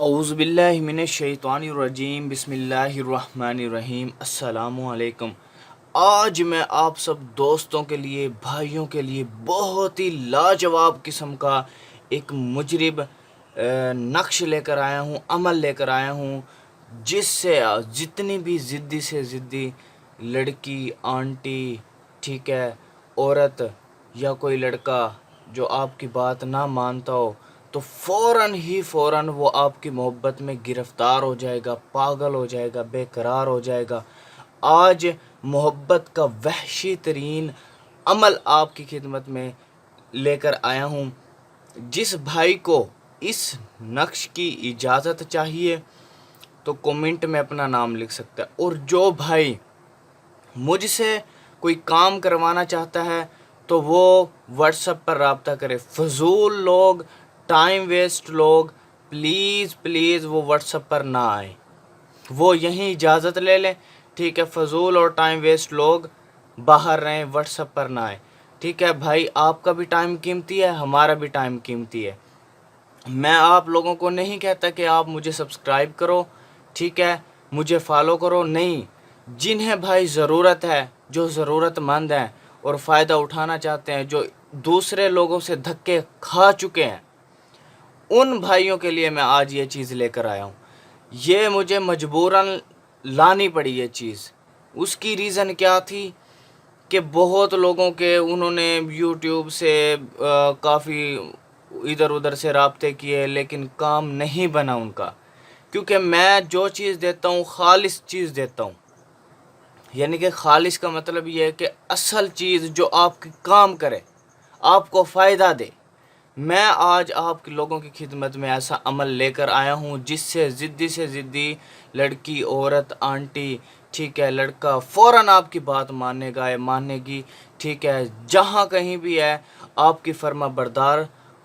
اعوذ باللہ من الشیطان الرجیم بسم اللہ الرحمن الرحیم السلام علیکم۔ آج میں آپ سب دوستوں کے لیے، بھائیوں کے لیے بہت ہی لاجواب قسم کا ایک مجرب نقش لے کر آیا ہوں، عمل لے کر آیا ہوں، جس سے جتنی بھی ضدی سے ضدی لڑکی، آنٹی، ٹھیک ہے، عورت یا کوئی لڑکا جو آپ کی بات نہ مانتا ہو، تو فوراً وہ آپ کی محبت میں گرفتار ہو جائے گا، پاگل ہو جائے گا، بے قرار ہو جائے گا۔ آج محبت کا وحشی ترین عمل آپ کی خدمت میں لے کر آیا ہوں۔ جس بھائی کو اس نقش کی اجازت چاہیے تو کومنٹ میں اپنا نام لکھ سکتا ہے، اور جو بھائی مجھ سے کوئی کام کروانا چاہتا ہے تو وہ واٹس ایپ پر رابطہ کرے۔ فضول لوگ، ٹائم ویسٹ لوگ پلیز وہ واٹس ایپ پر نہ آئیں، وہ یہیں اجازت لے لیں، ٹھیک ہے۔ فضول اور ٹائم ویسٹ لوگ باہر رہیں، واٹس ایپ پر نہ آئیں، ٹھیک ہے بھائی۔ آپ کا بھی ٹائم قیمتی ہے، ہمارا بھی ٹائم قیمتی ہے۔ میں آپ لوگوں کو نہیں کہتا کہ آپ مجھے سبسکرائب کرو، ٹھیک ہے، مجھے فالو کرو، نہیں۔ جنہیں بھائی ضرورت ہے، جو ضرورت مند ہیں اور فائدہ اٹھانا چاہتے ہیں، جو دوسرے لوگوں سے دھکے کھا چکے ہیں، ان بھائیوں کے لیے میں آج یہ چیز لے کر آیا ہوں۔ یہ مجھے مجبوراً لانی پڑی یہ چیز۔ اس کی ریزن کیا تھی کہ بہت لوگوں کے انہوں نے یوٹیوب سے کافی ادھر ادھر سے رابطے کیے، لیکن کام نہیں بنا ان کا، کیونکہ میں جو چیز دیتا ہوں خالص چیز دیتا ہوں۔ یعنی کہ خالص کا مطلب یہ ہے کہ اصل چیز جو آپ کی کام کرے، آپ کو فائدہ دے۔ میں آج آپ لوگوں کی خدمت میں ایسا عمل لے کر آیا ہوں جس سے ضدی لڑکی، عورت، آنٹی، ٹھیک ہے، لڑکا فوراً آپ کی بات ماننے گا یا ماننے گی، ٹھیک ہے، جہاں کہیں بھی ہے آپ کی فرما بردار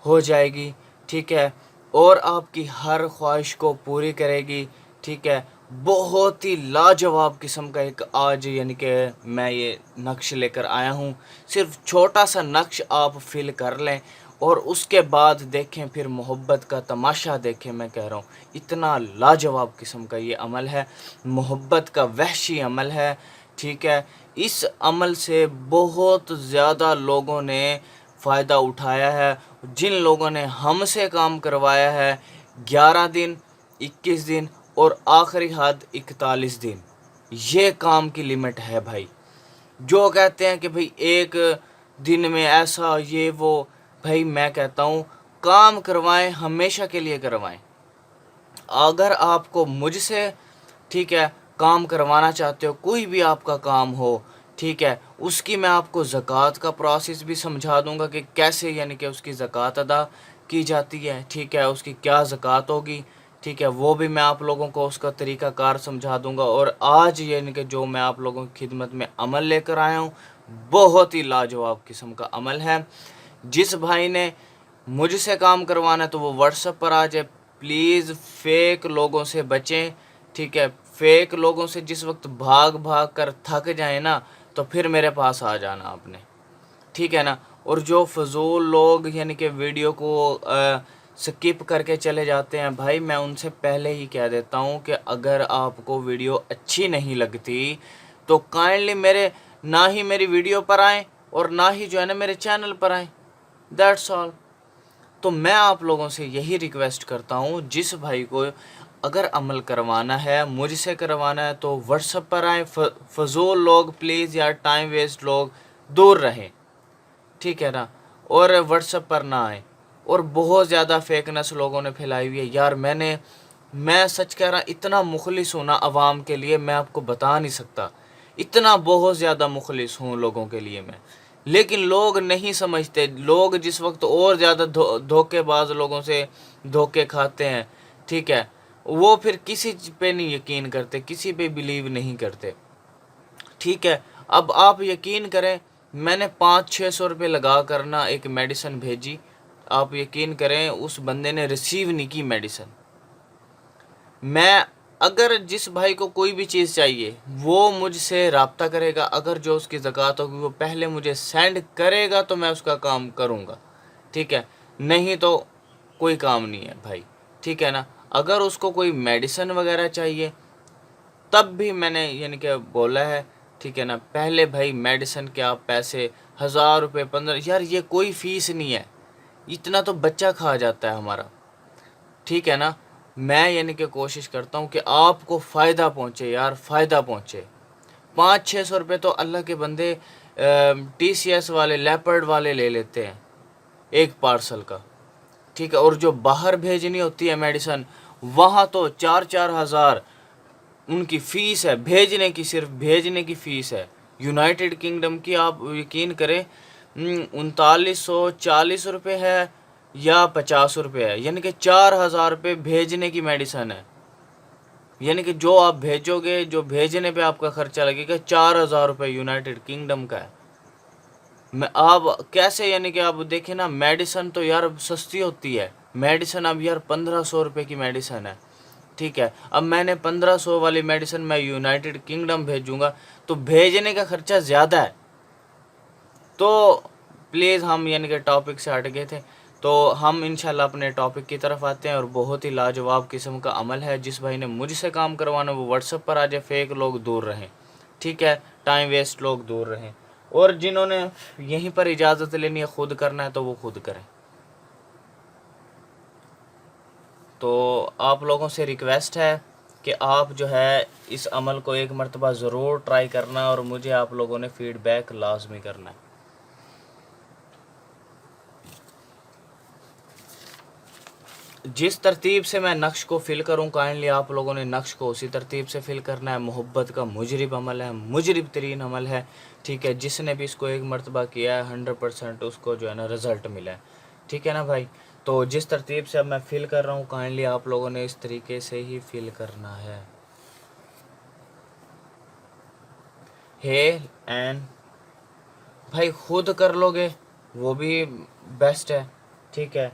ہو جائے گی، ٹھیک ہے، اور آپ کی ہر خواہش کو پوری کرے گی، ٹھیک ہے۔ بہت ہی لاجواب قسم کا ایک آج یعنی کہ میں یہ نقش لے کر آیا ہوں۔ صرف چھوٹا سا نقش آپ فل کر لیں اور اس کے بعد دیکھیں، پھر محبت کا تماشا دیکھیں۔ میں کہہ رہا ہوں اتنا لاجواب قسم کا یہ عمل ہے، محبت کا وحشی عمل ہے، ٹھیک ہے۔ اس عمل سے بہت زیادہ لوگوں نے فائدہ اٹھایا ہے۔ جن لوگوں نے ہم سے کام کروایا ہے 11 دن، 21 دن اور آخری حد 41 دن، یہ کام کی لمٹ ہے بھائی۔ جو کہتے ہیں کہ بھائی ایک دن میں ایسا یہ وہ، بھائی میں کہتا ہوں کام کروائیں، ہمیشہ کے لیے کروائیں۔ اگر آپ کو مجھ سے، ٹھیک ہے، کام کروانا چاہتے ہو، کوئی بھی آپ کا کام ہو، ٹھیک ہے، اس کی میں آپ کو زکوٰۃ کا پروسیس بھی سمجھا دوں گا کہ کیسے یعنی کہ اس کی زکوٰۃ ادا کی جاتی ہے، ٹھیک ہے، اس کی کیا زکوٰۃ ہوگی، ٹھیک ہے، وہ بھی میں آپ لوگوں کو اس کا طریقہ کار سمجھا دوں گا۔ اور آج یعنی کہ جو میں آپ لوگوں کی خدمت میں عمل لے کر آیا ہوں، بہت ہی لاجواب قسم کا عمل ہے۔ جس بھائی نے مجھ سے کام کروانا ہے تو وہ واٹس ایپ پر آ جائے۔ پلیز فیک لوگوں سے بچیں، ٹھیک ہے۔ فیک لوگوں سے جس وقت بھاگ کر تھک جائیں نا، تو پھر میرے پاس آ جانا آپ نے، ٹھیک ہے نا۔ اور جو فضول لوگ یعنی کہ ویڈیو کو سکپ کر کے چلے جاتے ہیں، بھائی میں ان سے پہلے ہی کہہ دیتا ہوں کہ اگر آپ کو ویڈیو اچھی نہیں لگتی تو کائنڈلی نہ ہی میری ویڈیو پر آئیں اور نہ ہی جو ہے نا میرے چینل پر آئیں، دیٹس آل۔ تو میں آپ لوگوں سے یہی ریکویسٹ کرتا ہوں، جس بھائی کو اگر عمل کروانا ہے، مجھ سے کروانا ہے، تو واٹس ایپ پر آئیں۔ فضول لوگ پلیز یار، ٹائم ویسٹ لوگ دور رہیں، ٹھیک ہے نا، اور واٹس ایپ پر نہ آئیں۔ اور بہت زیادہ فیکنس لوگوں نے پھیلائی ہوئی ہے یار۔ میں سچ کہہ رہا، اتنا مخلص ہوں نا عوام کے لیے، میں آپ کو بتا نہیں سکتا، اتنا بہت زیادہ مخلص ہوں لوگوں کے لیے میں، لیکن لوگ نہیں سمجھتے۔ لوگ جس وقت اور زیادہ دھوکے باز لوگوں سے دھوکے کھاتے ہیں، ٹھیک ہے، وہ پھر کسی پہ نہیں یقین کرتے، کسی پہ بلیو نہیں کرتے، ٹھیک ہے۔ اب آپ یقین کریں، میں نے 500-600 روپے لگا کر نا ایک میڈیسن بھیجی، آپ یقین کریں اس بندے نے ریسیو نہیں کی میڈیسن۔ میں اگر جس بھائی کو کوئی بھی چیز چاہیے وہ مجھ سے رابطہ کرے گا، اگر جو اس کی زکوٰۃ ہوگی وہ پہلے مجھے سینڈ کرے گا تو میں اس کا کام کروں گا، ٹھیک ہے، نہیں تو کوئی کام نہیں ہے بھائی۔ ٹھیک ہے نا. اگر اس کو کوئی میڈیسن وغیرہ چاہیے تب بھی میں نے یعنی کہ بولا ہے، ٹھیک ہے نا. پہلے بھائی میڈیسن کے آپ پیسے 1000 روپے 15، یار یہ کوئی فیس نہیں ہے، اتنا تو بچہ کھا جاتا ہے ہمارا. ٹھیک ہے نا. میں یعنی کہ کوشش کرتا ہوں کہ آپ کو فائدہ پہنچے یار، فائدہ پہنچے. 500-600 روپے تو اللہ کے بندے ٹی سی ایس والے لیپرڈ والے لے لیتے ہیں ایک پارسل کا. ٹھیک ہے. اور جو باہر بھیجنی ہوتی ہے میڈیسن، وہاں تو 4-4 ہزار ان کی فیس ہے بھیجنے کی، صرف بھیجنے کی فیس ہے. یونائٹڈ کنگڈم کی آپ یقین کریں 3940 روپے ہے یا 50 روپے ہے، یعنی کہ 4000 روپے بھیجنے کی میڈیسن ہے. یعنی کہ جو آپ بھیجو گے، جو بھیجنے پہ آپ کا خرچہ لگے گا 4000 روپے یونائٹڈ کنگڈم کا ہے. میں آپ کیسے یعنی کہ آپ دیکھیں نا، میڈیسن تو یار سستی ہوتی ہے. میڈیسن اب یار 1500 روپے کی میڈیسن ہے. ٹھیک ہے. اب میں نے 1500 والی میڈیسن میں یونائٹڈ کنگڈم بھیجوں گا تو بھیجنے کا خرچہ زیادہ ہے. تو پلیز ہم یعنی کہ ٹاپک سے ہٹ گئے تھے، تو ہم انشاءاللہ اپنے ٹاپک کی طرف آتے ہیں. اور بہت ہی لاجواب قسم کا عمل ہے. جس بھائی نے مجھ سے کام کروانا وہ واٹس ایپ پر آ جائے، فیک لوگ دور رہیں. ٹھیک ہے. ٹائم ویسٹ لوگ دور رہیں. اور جنہوں نے یہیں پر اجازت لینی ہے، خود کرنا ہے تو وہ خود کریں. تو آپ لوگوں سے ریکویسٹ ہے کہ آپ جو ہے اس عمل کو ایک مرتبہ ضرور ٹرائی کرنا، اور مجھے آپ لوگوں نے فیڈ بیک لازمی کرنا ہے. جس ترتیب سے میں نقش کو فل کروں، کائنڈلی آپ لوگوں نے نقش کو اسی ترتیب سے فل کرنا ہے. محبت کا مجرب عمل ہے، مجرب ترین عمل ہے. ٹھیک ہے. جس نے بھی اس کو ایک مرتبہ کیا ہے 100% اس کو جو ہے نا رزلٹ ملا ہے. ٹھیک ہے نا بھائی. تو جس ترتیب سے اب میں فل کر رہا ہوں، کائنڈلی آپ لوگوں نے اس طریقے سے ہی فل کرنا ہے. این بھائی خود کر لو گے وہ بھی بیسٹ ہے. ٹھیک ہے.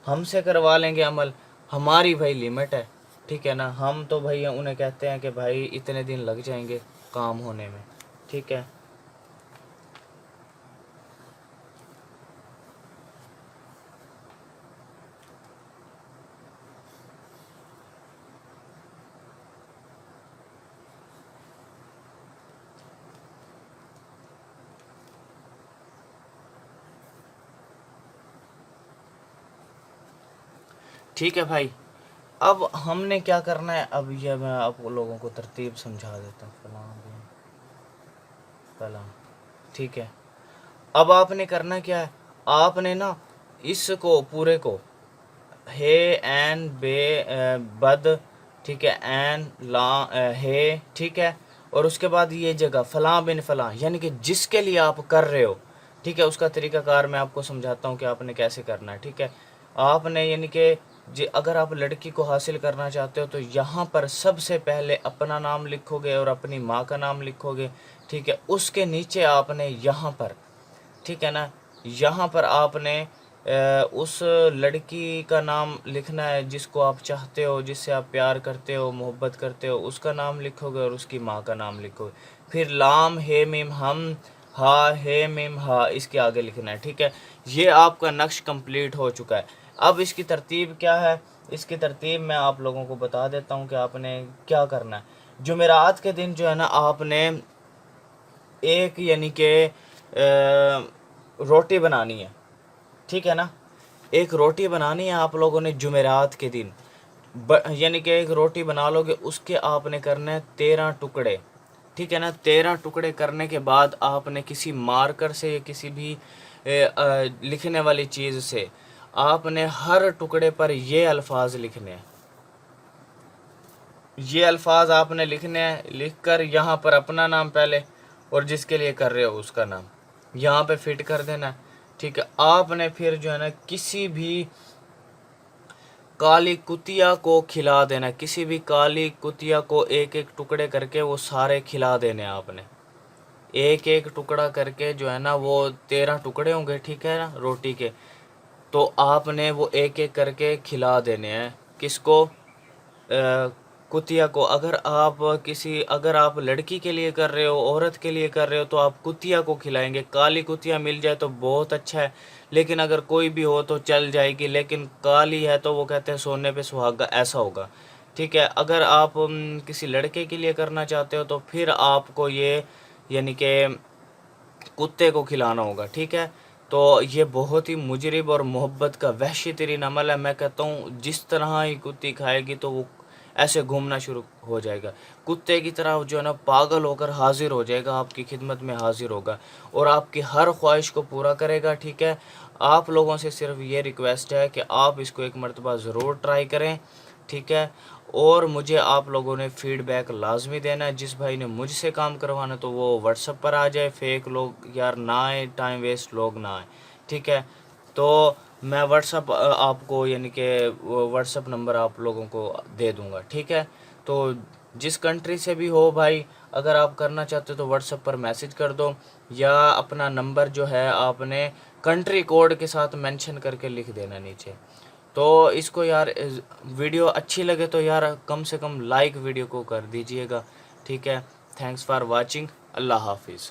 ہم سے کروا لیں گے عمل، ہماری بھائی لمٹ ہے. ٹھیک ہے نا. ہم تو بھائی انہیں کہتے ہیں کہ بھائی اتنے دن لگ جائیں گے کام ہونے میں. ٹھیک ہے. ٹھیک ہے بھائی. اب ہم نے کیا کرنا ہے، اب یہ میں آپ لوگوں کو ترتیب سمجھا دیتا ہوں. فلاں ٹھیک ہے. اب آپ نے کرنا کیا ہے، آپ نے نا اس کو پورے کو این بے بد، ٹھیک ہے، این لا ہے، ٹھیک ہے. اور اس کے بعد یہ جگہ فلاں بن فلاں، یعنی کہ جس کے لیے آپ کر رہے ہو. ٹھیک ہے. اس کا طریقہ کار میں آپ کو سمجھاتا ہوں کہ آپ نے کیسے کرنا ہے. ٹھیک ہے. آپ نے یعنی کہ اگر آپ لڑکی کو حاصل کرنا چاہتے ہو تو یہاں پر سب سے پہلے اپنا نام لکھو گے اور اپنی ماں کا نام لکھو گے. ٹھیک ہے. اس کے نیچے آپ نے یہاں پر، ٹھیک ہے نا، یہاں پر آپ نے اس لڑکی کا نام لکھنا ہے جس کو آپ چاہتے ہو، جس سے آپ پیار کرتے ہو، محبت کرتے ہو. اس کا نام لکھو گے اور اس کی ماں کا نام لکھو گے. پھر لام ہے میم ہم، ہا ہے میم ہا، اس کے آگے لکھنا ہے. ٹھیک ہے. یہ آپ کا نقش کمپلیٹ ہو چکا ہے. اب اس کی ترتیب کیا ہے، اس کی ترتیب میں آپ لوگوں کو بتا دیتا ہوں کہ آپ نے کیا کرنا ہے. جمعرات کے دن جو ہے نا آپ نے ایک یعنی کہ روٹی بنانی ہے. ٹھیک ہے نا. ایک روٹی بنانی ہے آپ لوگوں نے جمعرات کے دن، یعنی کہ ایک روٹی بنا لو گے، اس کے آپ نے کرنا ہے 13 ٹکڑے. ٹھیک ہے نا. 13 ٹکڑے کرنے کے بعد آپ نے کسی مارکر سے یا کسی بھی لکھنے والی چیز سے آپ نے ہر ٹکڑے پر یہ الفاظ لکھنے ہیں. یہ الفاظ آپ نے لکھنے ہیں. لکھ کر یہاں پر اپنا نام پہلے اور جس کے لیے کر رہے ہو اس کا نام یہاں پہ فٹ کر دینا ہے. ٹھیک ہے. آپ نے پھر جو ہے نا کسی بھی کالی کتیا کو کھلا دینا ہے. کسی بھی کالی کتیا کو ایک ایک ٹکڑے کر کے وہ سارے کھلا دینے ہیں. آپ نے ایک ایک ٹکڑا کر کے جو ہے نا وہ 13 ٹکڑے ہوں گے. ٹھیک ہے نا روٹی کے. تو آپ نے وہ ایک ایک کر کے کھلا دینے ہیں. کس کو؟ کتیا کو اگر آپ لڑکی کے لیے کر رہے ہو، عورت کے لیے کر رہے ہو، تو آپ کتیا کو کھلائیں گے۔ کالی کتیا مل جائے تو بہت اچھا ہے، لیکن اگر کوئی بھی ہو تو چل جائے گی، لیکن کالی ہے تو وہ کہتے ہیں سونے پہ سہاگا، ایسا ہوگا، ٹھیک ہے۔ اگر آپ کسی لڑکے کے لیے کرنا چاہتے ہو تو پھر آپ کو یہ یعنی کہ کتے کو کھلانا ہوگا، ٹھیک ہے۔ تو یہ بہت ہی مجرب اور محبت کا وحشی ترین عمل ہے۔ میں کہتا ہوں جس طرح ہی کتی کھائے گی تو وہ ایسے گھومنا شروع ہو جائے گا، کتے کی طرح جو ہے نا پاگل ہو کر حاضر ہو جائے گا، آپ کی خدمت میں حاضر ہوگا اور آپ کی ہر خواہش کو پورا کرے گا، ٹھیک ہے۔ آپ لوگوں سے صرف یہ ریکویسٹ ہے کہ آپ اس کو ایک مرتبہ ضرور ٹرائی کریں، ٹھیک ہے۔ اور مجھے آپ لوگوں نے فیڈ بیک لازمی دینا ہے۔ جس بھائی نے مجھ سے کام کروانا تو وہ واٹس ایپ پر آ جائے، فیک لوگ یار نہ آئے، ٹائم ویسٹ لوگ نہ آئے، ٹھیک ہے۔ تو میں واٹس ایپ آپ کو یعنی کہ واٹس ایپ نمبر آپ لوگوں کو دے دوں گا، ٹھیک ہے۔ تو جس کنٹری سے بھی ہو بھائی، اگر آپ کرنا چاہتے ہو تو واٹس ایپ پر میسج کر دو، یا اپنا نمبر جو ہے آپ نے کنٹری کوڈ کے ساتھ مینشن کر کے لکھ دینا نیچے۔ تو اس کو یار ویڈیو اچھی لگے تو یار کم سے کم لائک ویڈیو کو کر دیجئے گا، ٹھیک ہے۔ تھینکس فار واچنگ، اللہ حافظ۔